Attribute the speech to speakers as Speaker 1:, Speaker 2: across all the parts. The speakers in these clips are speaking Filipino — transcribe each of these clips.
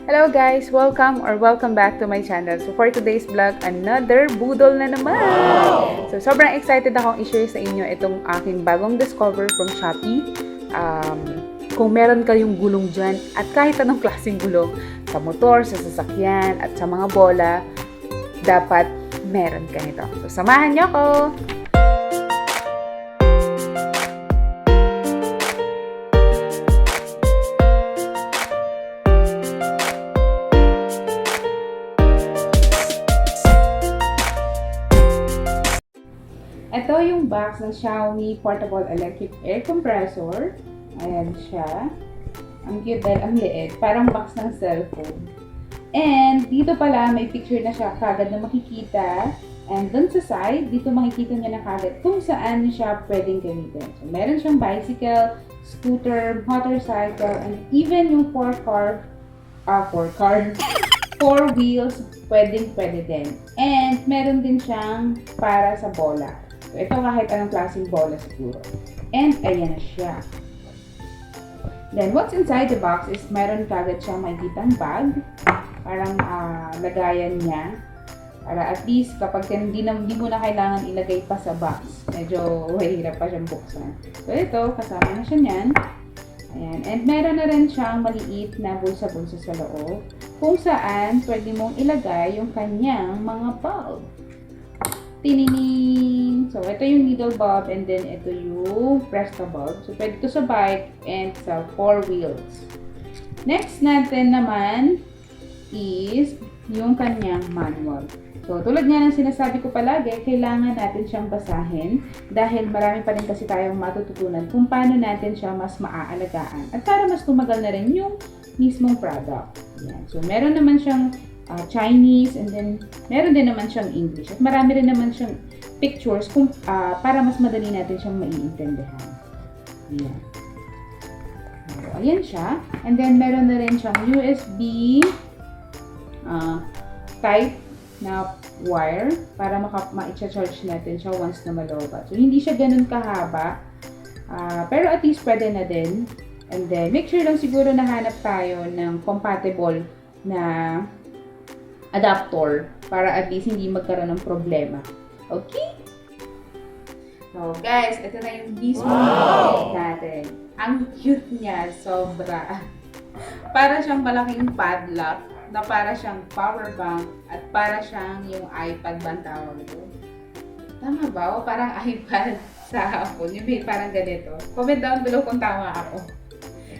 Speaker 1: Hello guys! Welcome back to my channel. So for today's vlog, another budol na naman! So sobrang excited akong i-share sa inyo itong aking bagong discover from Shopee. Kung meron kayong gulong dyan at kahit anong klaseng gulong sa motor, sa sasakyan at sa mga bola, dapat meron ka nito. So samahan niyo ako! Ito yung box ng Xiaomi Portable Electric Air Compressor. Ayan siya. Ang cute dahil ang liit. Parang box ng cellphone. And dito pala may picture na siya kagad na makikita. And dun sa side, dito makikita niya na kagad kung saan siya pwedeng gamitin. So meron siyang bicycle, scooter, motorcycle, and even yung 4 wheels, pwede din. And meron din siyang para sa bola. So, ito kahit anong klaseng bola siguro. And, ayan na siya. Then, what's inside the box is meron kagad siyang makikitang bag. Parang lagayan niya. Para at least kapag hindi mo na kailangan ilagay pa sa box. Medyo hirap pa siyang buksan. So, ito, kasama na siya niyan. Ayan. And meron na rin siyang maliit na bulsa-bulsa sa loob. Kung saan pwede mong ilagay yung kanyang mga bulb. Tininin! So, ito yung needle bulb and then ito yung Presto bulb. So, pwede ito sa bike and sa 4 wheels. Next natin naman is yung kanyang manual. So, tulad nga ng sinasabi ko palagi, kailangan natin siyang basahin dahil marami pa rin kasi tayong matututunan kung paano natin siya mas maaalagaan at para mas tumagal na rin yung mismong product. Yan. So, meron naman siyang Chinese and then meron din naman siyang English at marami rin naman siyang pictures kung, para mas madali natin siyang maiintindihan. Ayan. So, ayan siya. And then meron na rin siyang USB type na wire para ma-charge natin siya once na malobat. So hindi siya ganun kahaba pero at least pwede na din. And then make sure lang siguro na hanap tayo ng compatible na adapter para at least hindi magkaroon ng problema. Okay? So, guys, ito na yung mismo natin. Ang cute niya, sobra. Para siyang malaking padlock na para siyang power bank at para siyang yung iPad bang tawag ito. Tama ba? O parang iPad sa phone. Yung parang ganito. Comment down below kung tama ako.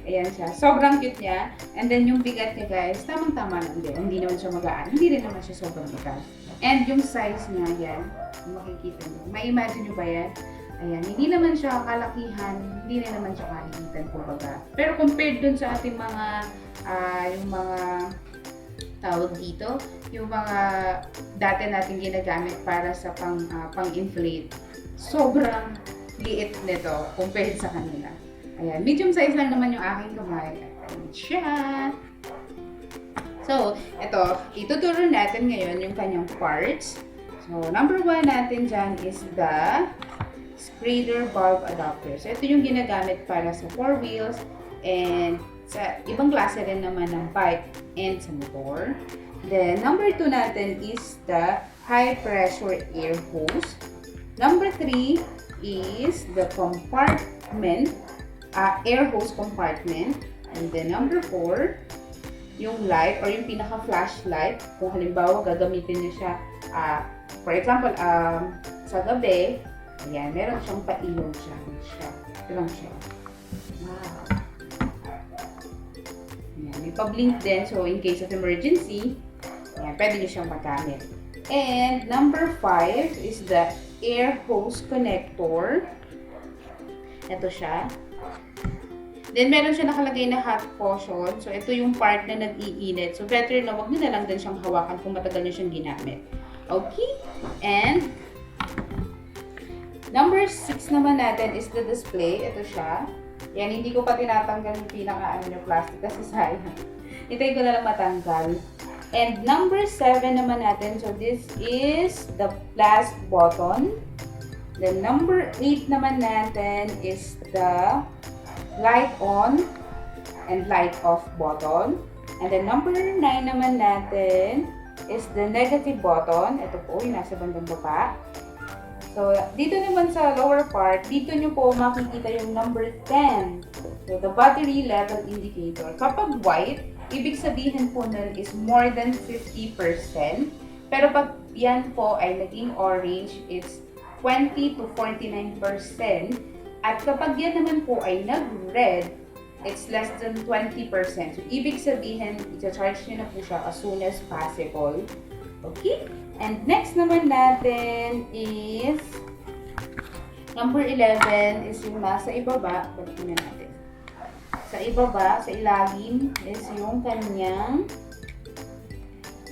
Speaker 1: Ayan siya. Sobrang cute niya. And then yung bigat niya guys, tamang-tama lang din. Hindi naman siya magaan. Hindi rin naman siya sobrang bigat. And yung size niya, yan. Yung makikita niyo. May-imagine niyo ba yan? Ayan. Hindi naman siya kalakihan. Hindi rin naman siya kaligitan, kumbaga. Pero compared dun sa ating mga, yung mga tawag dito, yung mga dati natin ginagamit para sa pang-inflate. Sobrang liit nito compared sa kanila. Ayan, medium size lang naman yung aking kamay. Ayan siya. So, ito, ituturo natin ngayon yung kanyang parts. So, number 1 natin dyan is the spreader bulb adapter. So, ito yung ginagamit para sa 4 wheels and sa ibang klase rin naman ng bike and sa motor. Then, number 2 natin is the high pressure air hose. Number 3 is the compartment, air hose compartment. And then number 4, yung light or yung pinaka-flashlight. Kung halimbawa gagamitin niyo siya, for example, sa gabi, ayan, meron siyang pa-ilaw siya. Ito lang siya. Wow. Ayan, may pa-blink din. So, in case of emergency, ayan, pwede niyo siyang magamit. And number 5 is the air hose connector. Ito siya. Then, meron siya nakalagay na hot portion. So, ito yung part na nag-iinit. So, better na wag nyo na lang din siyang hawakan kung matagal nyo siyang ginamit. Okay? And, number 6 naman natin is the display. Ito siya. Yan, hindi ko pa tinatanggal yung pinaka-ano plastic kasi sayang. Hintayin ko na lang matanggal. And number 7 naman natin. So, this is the blast button. Then, number 8 naman natin is the light on and light off button. And then number 9 naman natin is the negative button. Ito po, yung nasa bandang baba. So, dito naman sa lower part, dito nyo po makikita yung number 10. So, the battery level indicator. Kapag white, ibig sabihin po nun is more than 50%. Pero pag yan po ay naging orange, it's 20 to 49%. At kapag yan naman po ay nag-red, it's less than 20%. So, ibig sabihin, i-charge nyo na po siya as soon as possible. Okay? And next naman natin is number 11 is yung nasa ibaba. Balikin na natin. Sa ibaba, sa ilalim is yung kanyang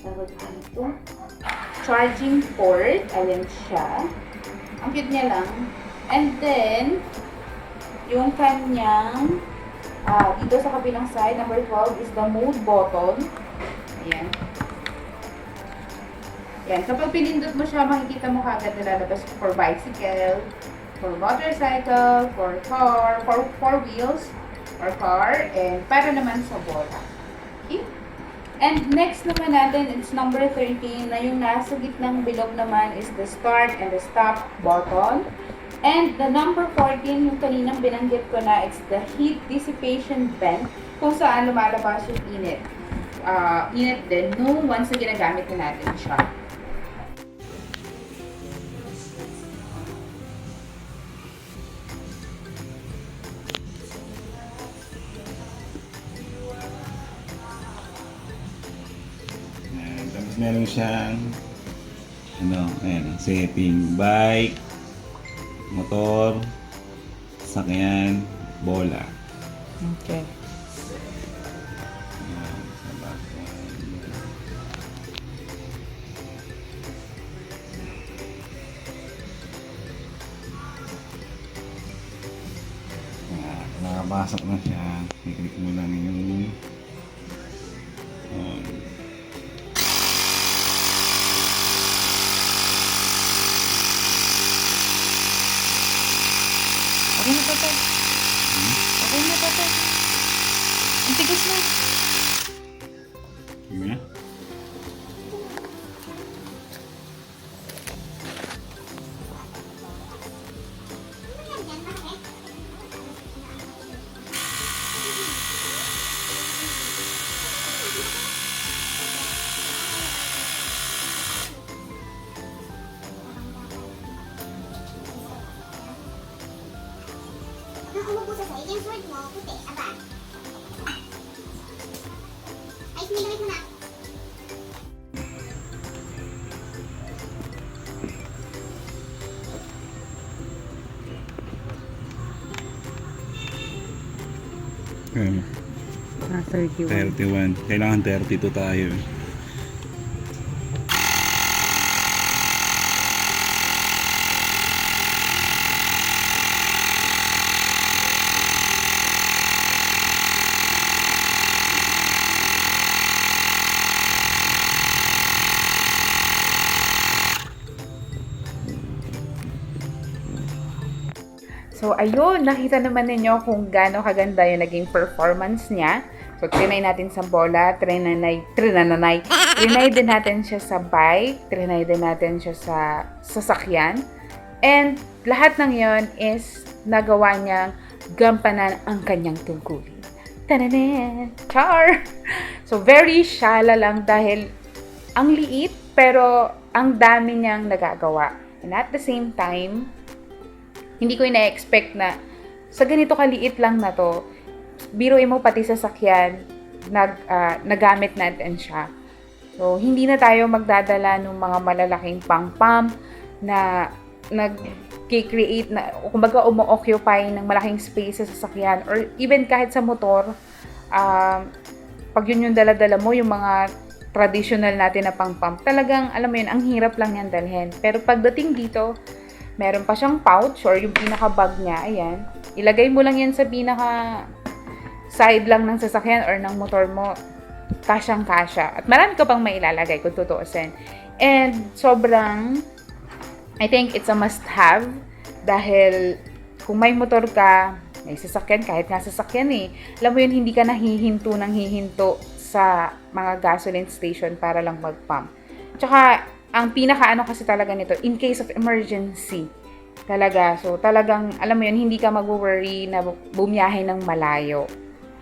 Speaker 1: tawag dito, charging port. Ayan siya. Ang cute niya lang. And then, yung kanyang dito sa kabilang side, number 12 is the mode button. Ayan. Yan, kapag pinindot mo siya, makikita mo kagad nalalabas for bicycle, for motorcycle, for car, for four wheels, or car, and para naman sa bola. Okay? And next naman natin, it's number 13, na yung nasa gitnang bilog naman is the start and the stop button. And the number 14, yung kaninang binanggit ko na, it's the heat dissipation vent, kung saan lumalabas yung init. Init din, no, once na ginagamit na natin siya.
Speaker 2: Tapos meron siyang setting, bike, motor, sakyan, bola.
Speaker 1: Okay.
Speaker 2: Nakapasok na siya. I-click mo lang yung
Speaker 1: Okay na, Tatay. Okay na, Tatay. Ang tigas na.
Speaker 2: Sige na.
Speaker 3: Nung umupo sa sa'yo, yung sword mo, puti, aba. Ay, sinigamit mo na.
Speaker 2: Okay.
Speaker 1: 31.
Speaker 2: 31. Kailangan 32 tayo.
Speaker 1: So, ayun, nakita naman ninyo kung gaano kaganda yung naging performance niya. So, trinay natin sa bola, trinay din natin siya sa bike, trinay din natin siya sa sasakyan. And lahat ng yon is nagawa niyang gampanan ang kanyang tungkulin. Tananen! Char! So, very shala lang dahil ang liit, pero ang dami niyang nagagawa. And at the same time, hindi ko ina-expect na sa ganito kaliit lang na to, biruin mo pati sa sakyan, nagamit natin siya. So, hindi na tayo magdadala ng mga malalaking pang-pump na nag-create na, kumbaga umo-occupy ng malaking space sa sasakyan or even kahit sa motor, pag yun yung dala-dala mo, yung mga traditional natin na pang-pump, talagang, alam mo yun, ang hirap lang yan dalhin. Pero pagdating dito, meron pa siyang pouch or yung pinaka-bag niya, ayan. Ilagay mo lang yan sa pinaka-side lang ng sasakyan or ng motor mo. Kasyang-kasya. At marami ka pang mailalagay kung tutuusin. And sobrang, I think it's a must-have dahil kung may motor ka, may sasakyan, kahit nga sasakyan alam mo yun, hindi ka nahihinto ng hihinto sa mga gasoline station para lang mag-pump. Tsaka, ang pinaka-ano kasi talaga nito, in case of emergency, talaga. So, talagang, alam mo yun, hindi ka mag-worry na bumiyahe ng malayo.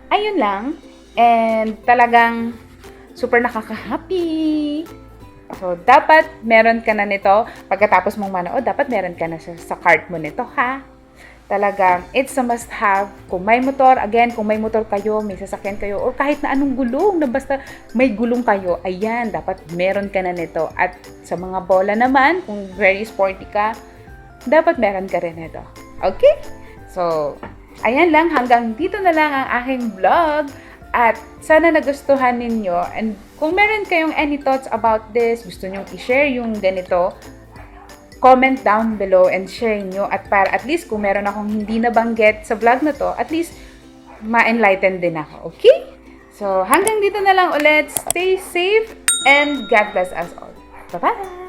Speaker 1: Ayun lang. And talagang super nakaka-happy. So, dapat meron ka na nito. Pagkatapos mong manood, dapat meron ka na sa cart mo nito, ha? Talagang, it's a must-have. Kung may motor, again, kung may motor kayo, may sasakyan kayo, or kahit na anong gulong, na basta may gulong kayo, ayan, dapat meron ka na nito. At sa mga bola naman, kung very sporty ka, dapat meron ka rin nito. Okay? So, ayan lang, hanggang dito na lang ang aking vlog. At sana nagustuhan ninyo. And kung meron kayong any thoughts about this, gusto nyo i-share yung ganito, comment down below and share nyo. At para at least kung meron akong hindi nabanggit sa vlog na to, at least ma-enlighten din ako. Okay? So hanggang dito na lang ulit. Stay safe and God bless us all. Bye-bye!